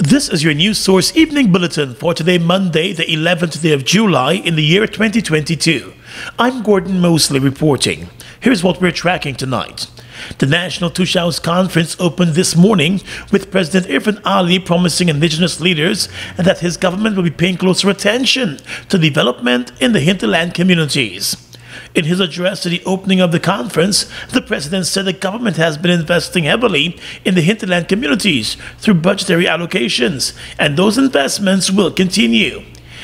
This is your News Source Evening Bulletin for today, Monday, the 11th day of July in the year 2022. I'm Gordon Mosley reporting. Here's what we're tracking tonight. The National Tushaus Conference opened this morning with President Irfan Ali promising indigenous leaders that his government will be paying closer attention to development in the hinterland communities. In his address to the opening of the conference, the president said the government has been investing heavily in the hinterland communities through budgetary allocations, and those investments will continue.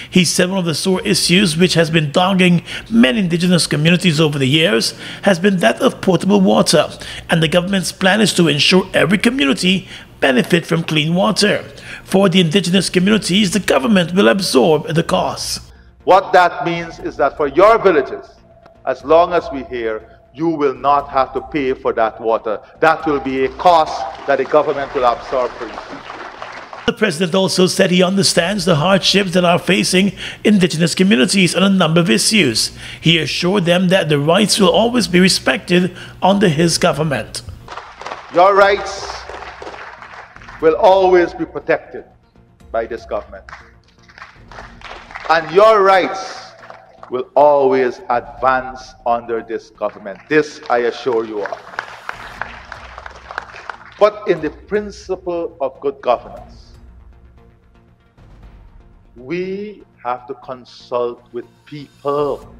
He said one of the sore issues which has been dogging many indigenous communities over the years has been that of potable water, and the government's plan is to ensure every community benefit from clean water. For the indigenous communities, the government will absorb the costs. What that means is that for your villages, as long as we're here, you will not have to pay for that water. That will be a cost that the government will absorb for you. The president also said he understands the hardships that are facing indigenous communities on a number of issues. He assured them that the rights will always be respected under his government. Your rights will always be protected by this government. And your rights will always advance under this government. This I assure you of. But in the principle of good governance, we have to consult with people.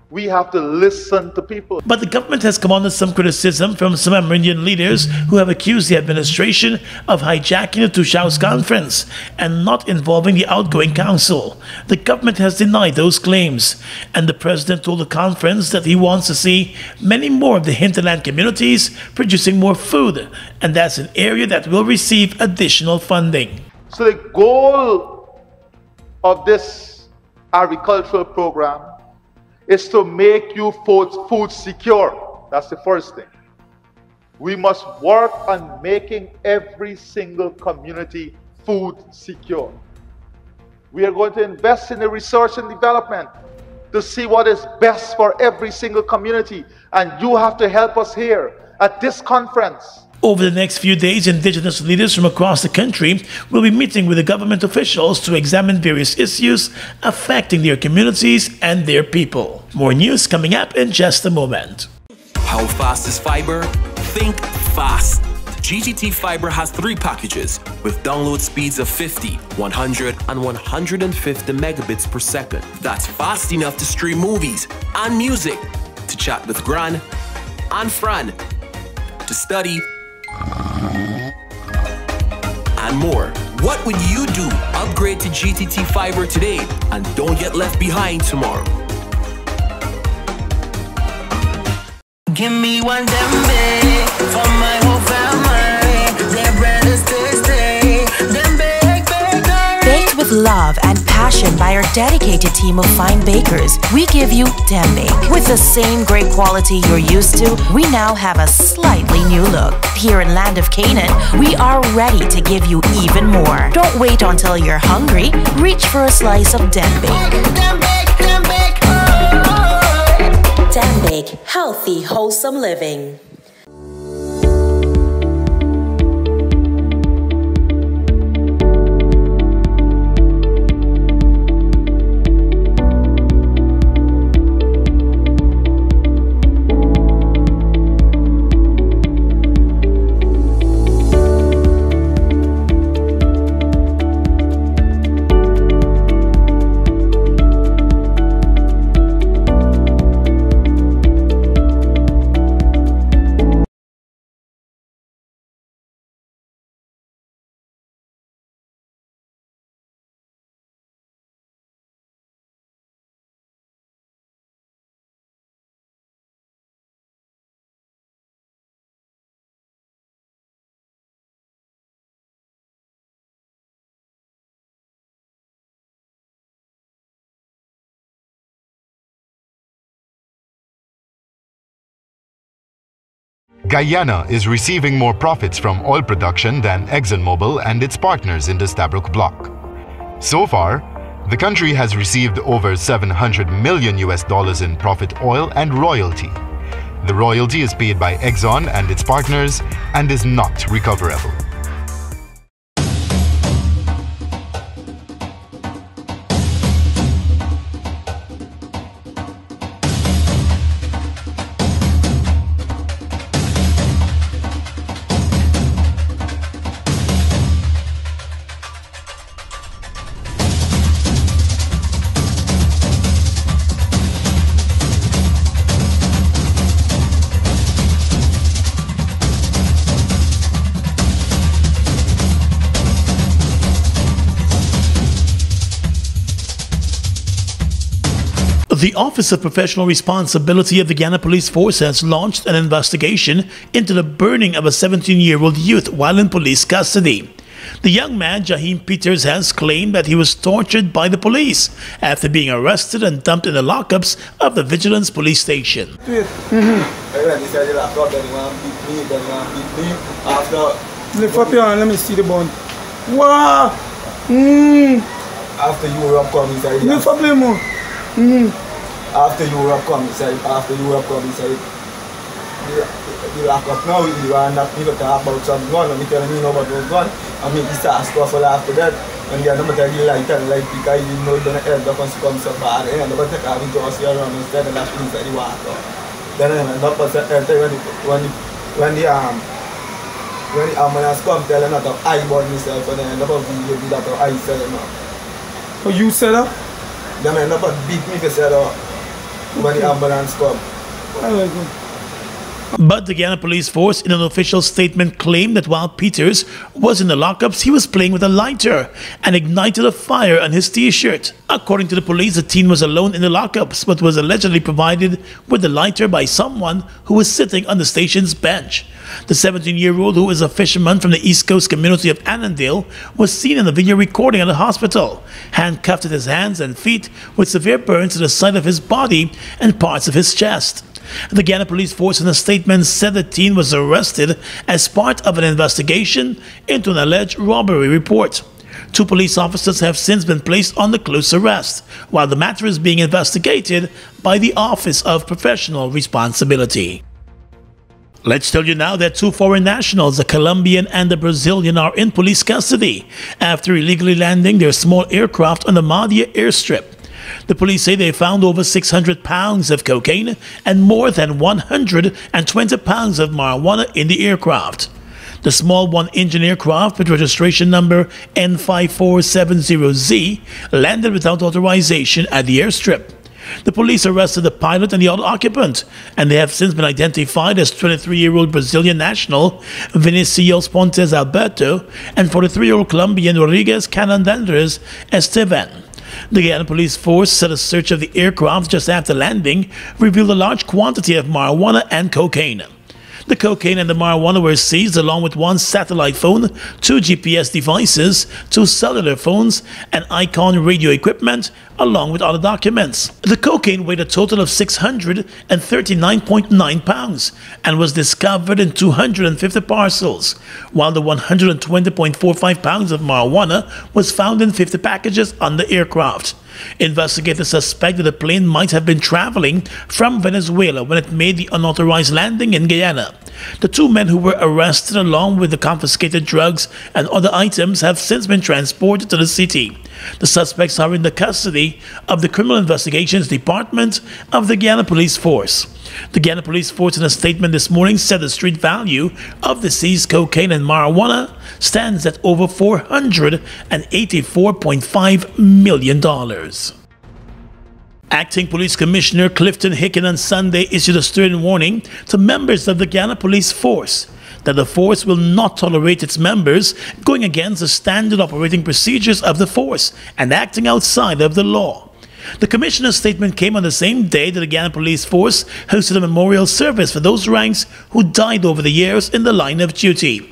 We have to listen to people. But the government has come under some criticism from some Amerindian leaders who have accused the administration of hijacking the Tushaus Conference and not involving the outgoing council. The government has denied those claims, and the president told the conference that he wants to see many more of the hinterland communities producing more food, and that's an area that will receive additional funding. So the goal of this agricultural program is to make you food secure. That's the first thing. We must work on making every single community food secure. We are going to invest in the research and development to see what is best for every single community. And you have to help us here at this conference. Over the next few days, indigenous leaders from across the country will be meeting with the government officials to examine various issues affecting their communities and their people. More news coming up in just a moment. How fast is fiber? Think fast. GTT Fiber has 3 packages with download speeds of 50, 100, and 150 megabits per second. That's fast enough to stream movies and music, to chat with Gran and Fran, to study, and more. What would you do? Upgrade to GTT Fiber today and don't get left behind tomorrow. Give me one dembe for my whole family. Their bread is tasty. Them baked with love and passion by our dedicated team of fine bakers, we give you dembe. With the same great quality you're used to, we now have a slightly new look. Here in Land of Canaan, we are ready to give you even more. Don't wait until you're hungry. Reach for a slice of dembe. Dembe, healthy, wholesome living. Guyana is receiving more profits from oil production than ExxonMobil and its partners in the Stabroek Block. So far, the country has received over $700 million in profit oil and royalty. The royalty is paid by Exxon and its partners and is not recoverable. The Office of Professional Responsibility of the Guyana Police Force has launched an investigation into the burning of a 17-year-old youth while in police custody. The young man, Jaheim Peters, has claimed that he was tortured by the police after being arrested and dumped in the lockups of the Vigilance Police Station. Let me see the bone. Wow! After you were come inside. After you were come inside. The lock up now, you are not even talk about some gun, and you tell me about those guns. I mean, he starts scuffle after that, and the other tell you like because you know you're gonna end up on come so far, and the better having to us here around instead of last inside the water. Then I end up when the ambulance come, tell them not to eyeball myself, and then end up video do that to eye sell them up. Oh, you said that? Then end up beat me to sell up when the ambulance come. But the Guyana Police Force, in an official statement, claimed that while Peters was in the lockups, he was playing with a lighter and ignited a fire on his t-shirt. According to the police, the teen was alone in the lockups, but was allegedly provided with the lighter by someone who was sitting on the station's bench. The 17-year-old, who is a fisherman from the East Coast community of Annandale, was seen in the video recording at the hospital, handcuffed at his hands and feet with severe burns to the side of his body and parts of his chest. The Guyana Police Force in a statement said the teen was arrested as part of an investigation into an alleged robbery report. 2 police officers have since been placed under close arrest, while the matter is being investigated by the Office of Professional Responsibility. Let's tell you now that 2 foreign nationals, a Colombian and a Brazilian, are in police custody after illegally landing their small aircraft on the Madia airstrip. The police say they found over 600 pounds of cocaine and more than 120 pounds of marijuana in the aircraft. The small one-engine aircraft with registration number N5470Z landed without authorization at the airstrip. The police arrested the pilot and the other occupant, and they have since been identified as 23-year-old Brazilian national Vinicius Pontes Alberto and 43-year-old Colombian Rodriguez Canandandres Esteban. The Guyana Police Force said a search of the aircraft just after landing revealed a large quantity of marijuana and cocaine. The cocaine and the marijuana were seized along with 1 satellite phone, 2 GPS devices, 2 cellular phones, and Icon radio equipment, along with other documents. The cocaine weighed a total of 639.9 pounds and was discovered in 250 parcels, while the 120.45 pounds of marijuana was found in 50 packages on the aircraft. Investigators suspect that the plane might have been traveling from Venezuela when it made the unauthorized landing in Guyana. The 2 men who were arrested along with the confiscated drugs and other items have since been transported to the city. The suspects are in the custody of the Criminal Investigations Department of the Guyana Police Force. The Guyana Police Force in a statement this morning said the street value of the seized cocaine and marijuana stands at over $484.5 million. Acting Police Commissioner Clifton Hicken on Sunday issued a stern warning to members of the Guyana Police Force that the force will not tolerate its members going against the standard operating procedures of the force and acting outside of the law. The Commissioner's statement came on the same day that the Guyana Police Force hosted a memorial service for those ranks who died over the years in the line of duty.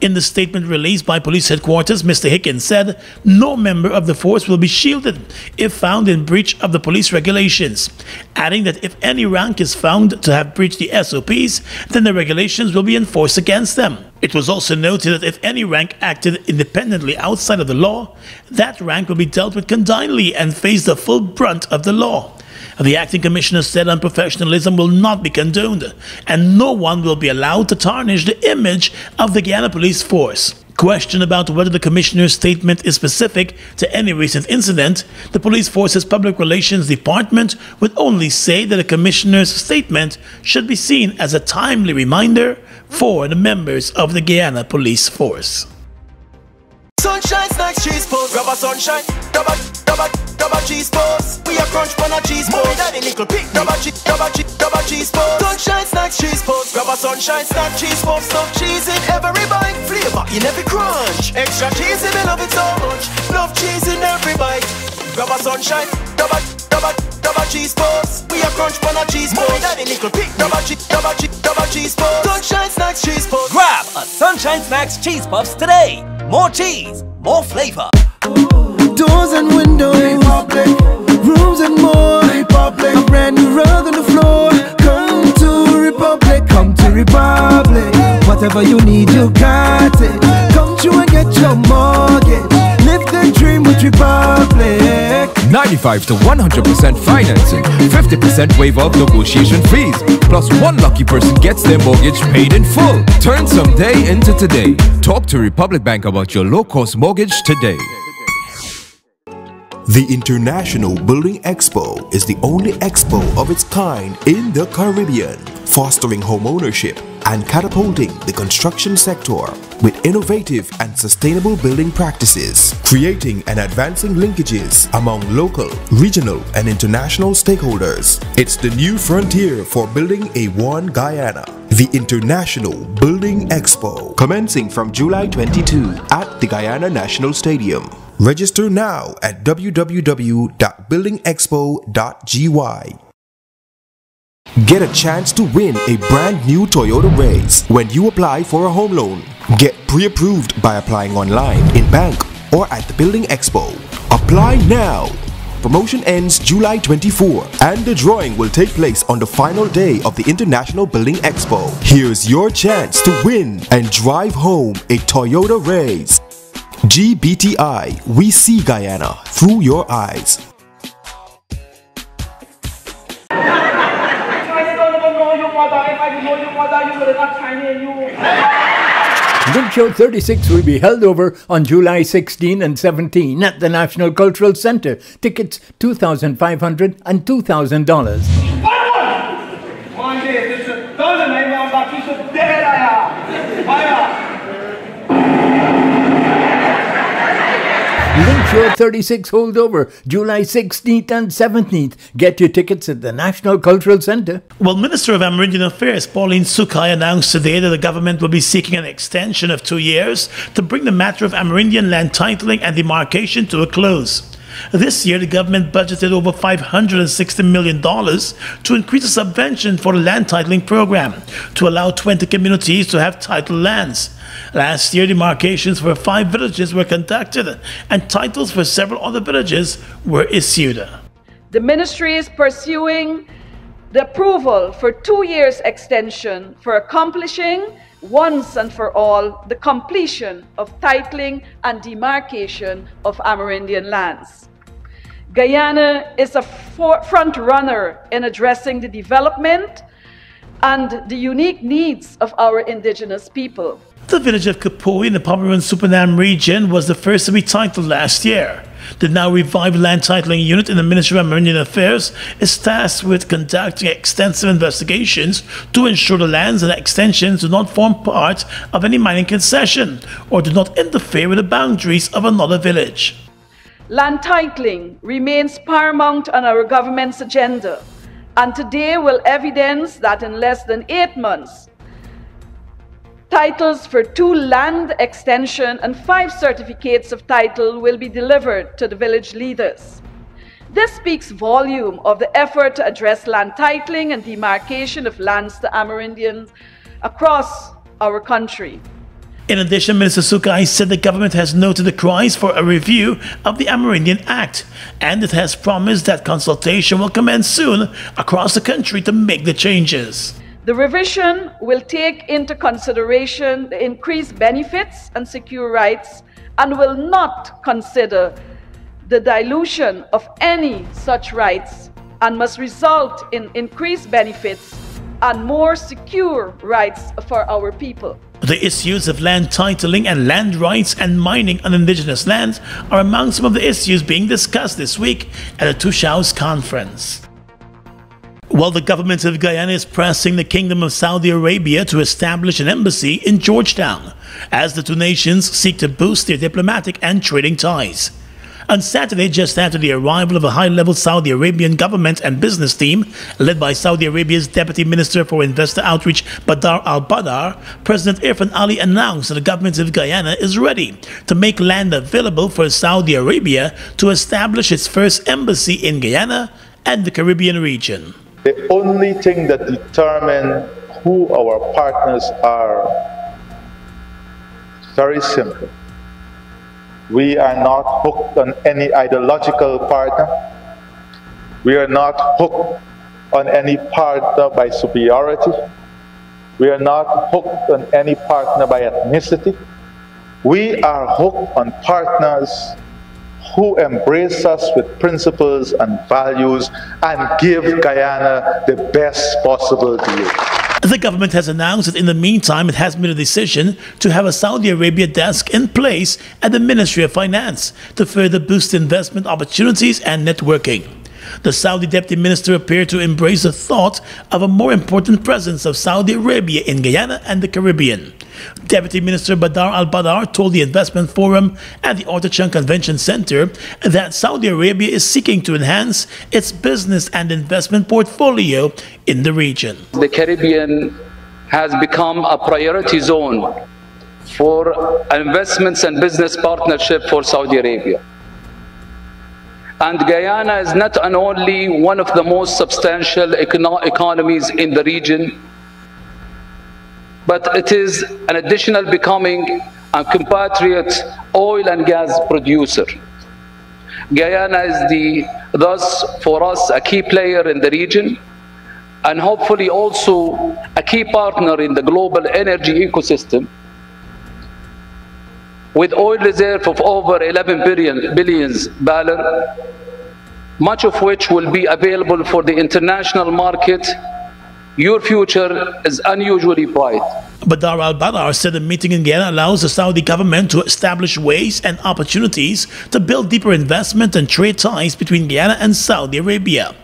In the statement released by police headquarters, Mr. Hicken said no member of the force will be shielded if found in breach of the police regulations, adding that if any rank is found to have breached the SOPs, then the regulations will be enforced against them. It was also noted that if any rank acted independently outside of the law, that rank will be dealt with condignly and face the full brunt of the law. The acting commissioner said unprofessionalism will not be condoned, and no one will be allowed to tarnish the image of the Guyana Police Force. Questioned about whether the commissioner's statement is specific to any recent incident, the police force's public relations department would only say that the commissioner's statement should be seen as a timely reminder for the members of the Guyana Police Force. Sunshine snacks, cheese post, grab a sunshine, grab a cheese post. We a crunch on a cheese post. Daddy little pick, grab a cheese post. Sunshine snacks, cheese post, grab a sunshine snack, cheese post. Stuff cheese in every bite, flavor in every crunch. Extra cheese, we love it so much. Love cheese in every bite. Grab a sunshine, grab a double cheese post. We a crunch on a cheese post. Daddy nickel pick double cheese post. Sunshine Snacks cheese post. Grab a Sunshine Snacks cheese puffs today. More cheese, more flavor. Doors and windows, Republic. Rooms and more, Republic. A brand new rug on the floor. Come to Republic, come to Republic. Whatever you need, you got it. Come through and get your mortgage. Live the dream with Republic. 95 to 100% financing, 50% waiver of negotiation fees, plus one lucky person gets their mortgage paid in full. Turn someday into today. Talk to Republic Bank about your low-cost mortgage today. The International Building Expo is the only expo of its kind in the Caribbean, fostering home ownership and catapulting the construction sector with innovative and sustainable building practices, creating and advancing linkages among local, regional, and international stakeholders. It's the new frontier for building a One Guyana. The International Building Expo, commencing from July 22 at the Guyana National Stadium. Register now at www.buildingexpo.gy. Get a chance to win a brand new Toyota Race when you apply for a home loan. Get pre-approved by applying online, in bank, or at the Building Expo. Apply now! Promotion ends July 24 and the drawing will take place on the final day of the International Building Expo. Here's your chance to win and drive home a Toyota Race. GBTI, we see Guyana through your eyes. Link Show 36 will be held over on July 16 and 17 at the National Cultural Center. Tickets $2,500 and $2,000. Link Show 36 holdover July 16th and 17th. Get your tickets at the National Cultural Center. Well, Minister of Amerindian Affairs Pauline Sukai announced today that the government will be seeking an extension of 2 years to bring the matter of Amerindian land titling and demarcation to a close. This year, the government budgeted over $560 million to increase the subvention for the land titling program to allow 20 communities to have titled lands. Last year, demarcations for 5 villages were conducted and titles for several other villages were issued. The ministry is pursuing the approval for 2 years extension for accomplishing once and for all the completion of titling and demarcation of Amerindian lands. Guyana is a front runner in addressing the development and the unique needs of our indigenous people. The village of Kapoi in the Pomeroon Supernam region was the first to be titled last year. The now revived land titling unit in the Ministry of Amerindian Affairs is tasked with conducting extensive investigations to ensure the lands and extensions do not form part of any mining concession or do not interfere with the boundaries of another village. Land titling remains paramount on our government's agenda, and today will evidence that in less than 8 months, titles for 2 land extension and 5 certificates of title will be delivered to the village leaders. This speaks volume of the effort to address land titling and demarcation of lands to Amerindians across our country. In addition, Minister Sukai said the government has noted the cries for a review of the Amerindian Act, and it has promised that consultation will commence soon across the country to make the changes. The revision will take into consideration the increased benefits and secure rights and will not consider the dilution of any such rights and must result in increased benefits and more secure rights for our people. The issues of land titling and land rights and mining on indigenous lands are among some of the issues being discussed this week at the Tushaus Conference. While the government of Guyana is pressing the Kingdom of Saudi Arabia to establish an embassy in Georgetown, as the two nations seek to boost their diplomatic and trading ties. On Saturday, just after the arrival of a high-level Saudi Arabian government and business team, led by Saudi Arabia's Deputy Minister for Investor Outreach Badar al-Badar, President Irfan Ali announced that the government of Guyana is ready to make land available for Saudi Arabia to establish its first embassy in Guyana and the Caribbean region. The only thing that determines who our partners are is very simple. We are not hooked on any ideological partner. We are not hooked on any partner by superiority. We are not hooked on any partner by ethnicity. We are hooked on partners who embrace us with principles and values and give Guyana the best possible deal. The government has announced that in the meantime it has made a decision to have a Saudi Arabia desk in place at the Ministry of Finance to further boost investment opportunities and networking. The Saudi Deputy Minister appeared to embrace the thought of a more important presence of Saudi Arabia in Guyana and the Caribbean. Deputy Minister Badar al-Badar told the Investment Forum at the Ortachan Convention Center that Saudi Arabia is seeking to enhance its business and investment portfolio in the region. The Caribbean has become a priority zone for investments and business partnership for Saudi Arabia. And Guyana is not only one of the most substantial economies in the region, but it is an additional becoming a compatriot oil and gas producer. Guyana is thus for us a key player in the region and hopefully also a key partner in the global energy ecosystem, with oil reserve of over 11 billion barrels, much of which will be available for the international market. Your future is unusually bright. Badar al-Badar said the meeting in Guyana allows the Saudi government to establish ways and opportunities to build deeper investment and trade ties between Guyana and Saudi Arabia.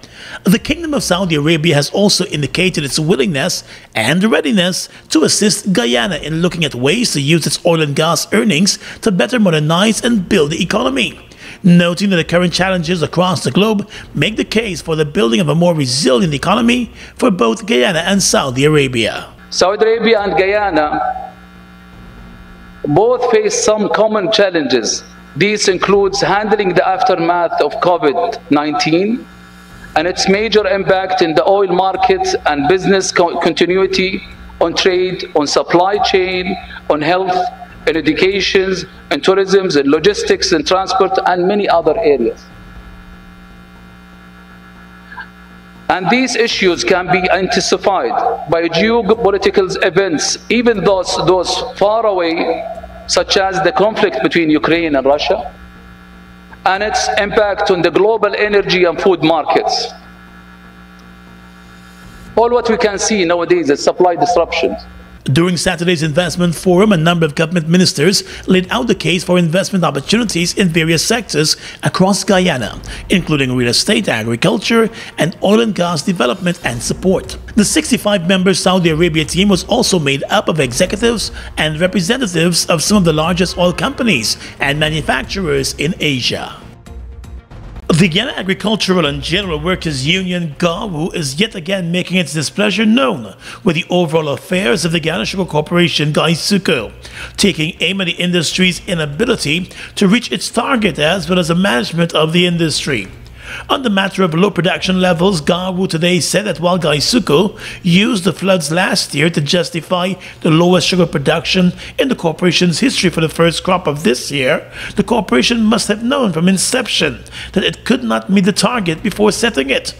The Kingdom of Saudi Arabia has also indicated its willingness and readiness to assist Guyana in looking at ways to use its oil and gas earnings to better modernize and build the economy, noting that the current challenges across the globe make the case for the building of a more resilient economy for both Guyana and Saudi Arabia. Saudi Arabia and Guyana both face some common challenges. These includes handling the aftermath of COVID-19 and its major impact in the oil market and business continuity, on trade, on supply chain, on health, in education, in tourism, in logistics, in transport, and many other areas. And these issues can be intensified by geopolitical events, even those far away, such as the conflict between Ukraine and Russia, and its impact on the global energy and food markets. All what we can see nowadays is supply disruptions. During Saturday's investment forum, a number of government ministers laid out the case for investment opportunities in various sectors across Guyana, including real estate, agriculture, and oil and gas development and support. The 65-member Saudi Arabia team was also made up of executives and representatives of some of the largest oil companies and manufacturers in Asia. The Guyana Agricultural and General Workers Union, GAWU, is yet again making its displeasure known with the overall affairs of the Guyana Sugar Corporation, GAISUCO, taking aim at the industry's inability to reach its target as well as the management of the industry. On the matter of low production levels, GAWU today said that while GAISUCO used the floods last year to justify the lowest sugar production in the corporation's history for the first crop of this year, the corporation must have known from inception that it could not meet the target before setting it.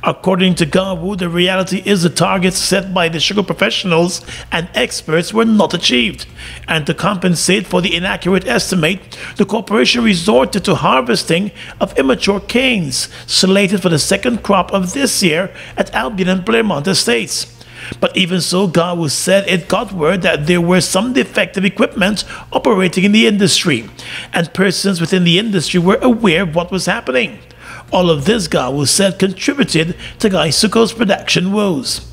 According to GAWU, the reality is the targets set by the sugar professionals and experts were not achieved. And to compensate for the inaccurate estimate, the corporation resorted to harvesting of immature canes slated for the second crop of this year at Albion and Claremont Estates. But even so, GAWU said it got word that there were some defective equipment operating in the industry, and persons within the industry were aware of what was happening. All of this, GAWU said, contributed to GAISUCO's production woes.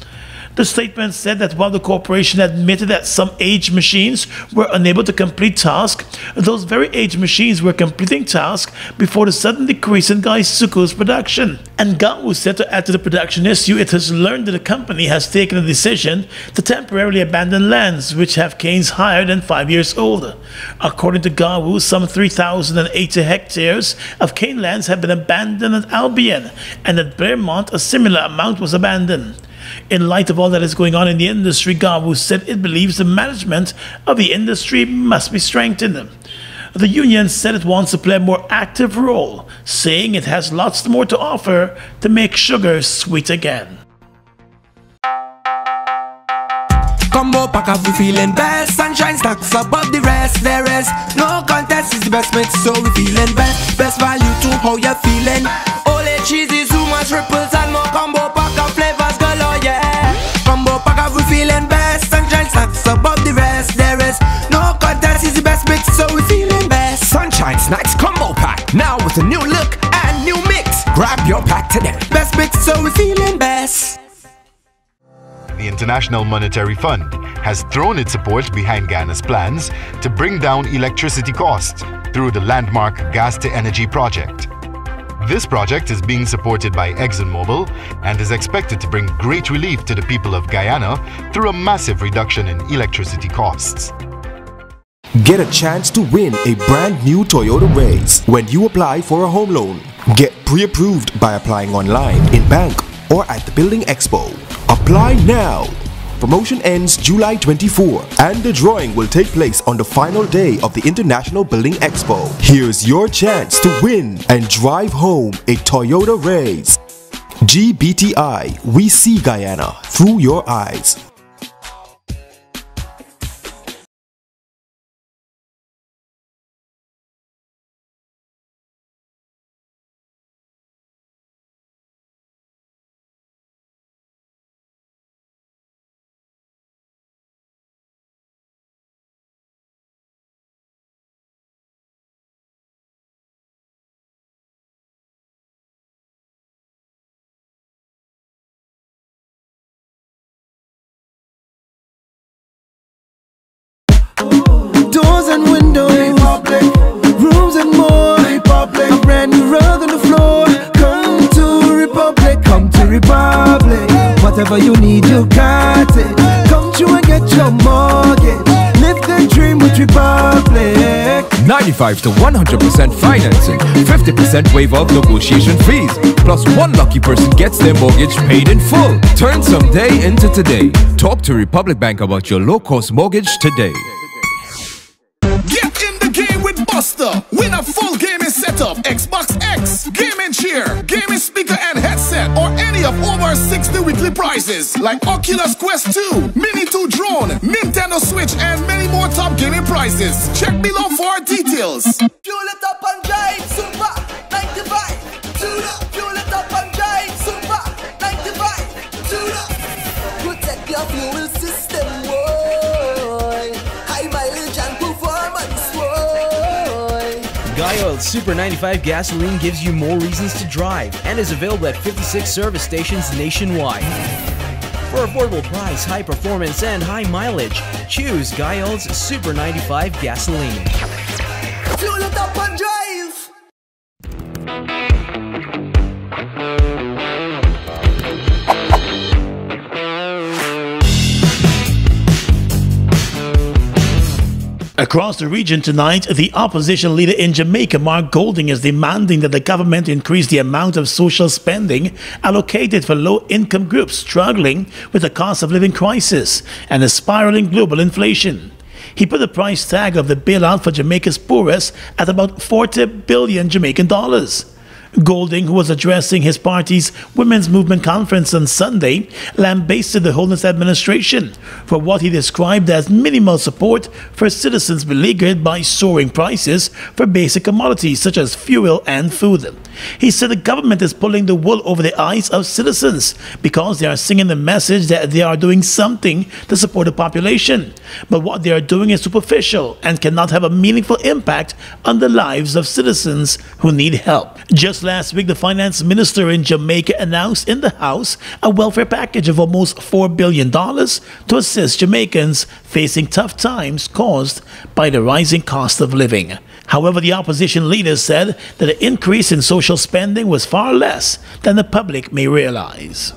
The statement said that while the corporation admitted that some aged machines were unable to complete tasks, those very aged machines were completing tasks before the sudden decrease in Gaisuku's production. And GAWU said to add to the production issue, it has learned that the company has taken a decision to temporarily abandon lands which have canes higher than 5 years old. According to GAWU, some 3,080 hectares of cane lands have been abandoned at Albion, and at Beaumont a similar amount was abandoned. In light of all that is going on in the industry, GAWU said it believes the management of the industry must be strengthened. The union said it wants to play a more active role, saying it has lots more to offer to make sugar sweet again. Combo pack up, we feeling best. Sunshine stacks above the rest. There is no contest, is the best mix, so we feeling best. Best value to how you feeling. Ole cheesy, too much ripples and more combo pack of flavors galore, yeah. Combo pack up, we feeling best. Sunshine stacks above the rest. There is no contest, is the best mix, so we feeling best. Sunshine Snacks Combo Pack, now with a new look and new mix. Grab your pack today. Best mix, so we feeling best. The International Monetary Fund has thrown its support behind Guyana's plans to bring down electricity costs through the landmark Gas-to-Energy project. This project is being supported by ExxonMobil and is expected to bring great relief to the people of Guyana through a massive reduction in electricity costs. Get a chance to win a brand new Toyota Race when you apply for a home loan. Get pre-approved by applying online, in bank, or at the Building Expo. Apply now! Promotion ends July 24 and the drawing will take place on the final day of the International Building Expo. Here's your chance to win and drive home a Toyota Race. GBTI, we see Guyana through your eyes. Doors and windows, Republic. Rooms and more, Republic. A brand new rug on the floor. Come to Republic, come to Republic. Whatever you need, you got it. Come through and get your mortgage. Live the dream with Republic. 95 to 100% financing, 50% waiver of negotiation fees, plus one lucky person gets their mortgage paid in full. Turn someday into today. Talk to Republic Bank about your low-cost mortgage today. Get in the game with Buster. Win a full gaming setup, Xbox X, gaming chair, gaming speaker and headset, or any of over 60 weekly prizes like Oculus Quest 2, Mini 2 drone, Nintendo Switch, and many more top gaming prizes. Check below for details. Fuel it up and drive, Super 95. Tune up, fuel it up and drive, Super 95. Tune up. Protect your fuel system, boy. High mileage and performance, boy. Guyana's Super 95 gasoline gives you more reasons to drive and is available at 56 service stations nationwide. For affordable price, high performance, and high mileage, choose Guyana's Super 95 gasoline. Fuel it up and drive. Across the region tonight, the opposition leader in Jamaica, Mark Golding, is demanding that the government increase the amount of social spending allocated for low-income groups struggling with the cost of living crisis and a spiraling global inflation. He put the price tag of the bailout for Jamaica's poorest at about 40 billion Jamaican dollars. Golding, who was addressing his party's Women's Movement Conference on Sunday, lambasted the Holness administration for what he described as minimal support for citizens beleaguered by soaring prices for basic commodities such as fuel and food. He said the government is pulling the wool over the eyes of citizens because they are singing the message that they are doing something to support the population. But what they are doing is superficial and cannot have a meaningful impact on the lives of citizens who need help. Just last week, the finance minister in Jamaica announced in the House a welfare package of almost $4 billion to assist Jamaicans facing tough times caused by the rising cost of living. However, the opposition leaders said that the increase in social spending was far less than the public may realize.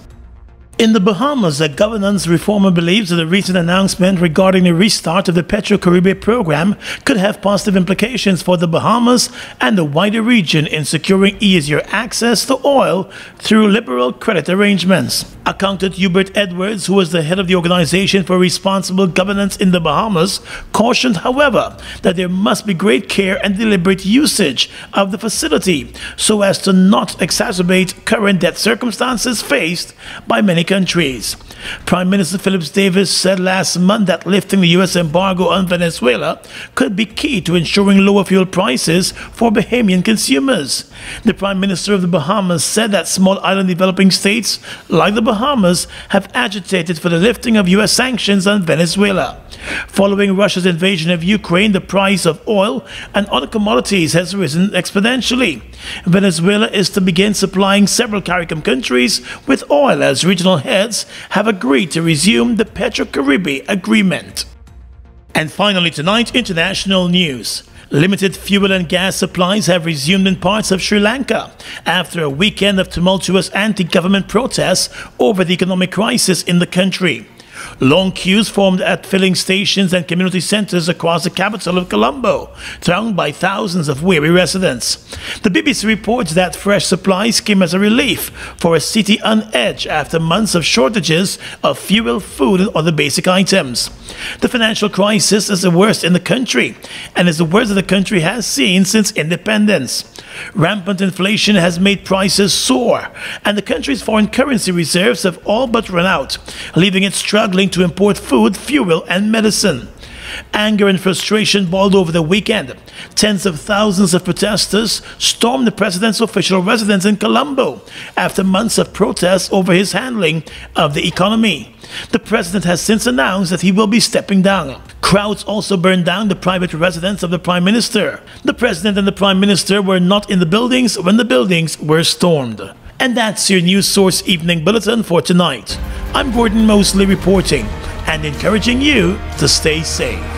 In the Bahamas, a governance reformer believes that the recent announcement regarding the restart of the Petro-Caribbean program could have positive implications for the Bahamas and the wider region in securing easier access to oil through liberal credit arrangements. Accountant Hubert Edwards, who was the head of the Organization for Responsible Governance in the Bahamas, cautioned, however, that there must be great care and deliberate usage of the facility so as to not exacerbate current debt circumstances faced by many countries. Prime Minister Phillips Davis said last month that lifting the U.S. embargo on Venezuela could be key to ensuring lower fuel prices for Bahamian consumers. The Prime Minister of the Bahamas said that small island developing states like the Bahamas have agitated for the lifting of U.S. sanctions on Venezuela. Following Russia's invasion of Ukraine, the price of oil and other commodities has risen exponentially. Venezuela is to begin supplying several CARICOM countries with oil as regional heads have agreed to resume the Petro-Caribbean agreement. And finally tonight, international news. Limited fuel and gas supplies have resumed in parts of Sri Lanka after a weekend of tumultuous anti-government protests over the economic crisis in the country. Long queues formed at filling stations and community centers across the capital of Colombo, thronged by thousands of weary residents. The BBC reports that fresh supplies came as a relief for a city on edge after months of shortages of fuel, food and other basic items. The financial crisis is the worst in the country and is the worst that the country has seen since independence. Rampant inflation has made prices soar, and the country's foreign currency reserves have all but run out, leaving it struggling to import food, fuel, and medicine. Anger and frustration boiled over the weekend. Tens of thousands of protesters stormed the president's official residence in Colombo after months of protests over his handling of the economy. The president has since announced that he will be stepping down. Crowds also burned down the private residence of the prime minister. The president and the prime minister were not in the buildings when the buildings were stormed. And that's your News Source Evening Bulletin for tonight. I'm Gordon Mosley reporting and encouraging you to stay safe.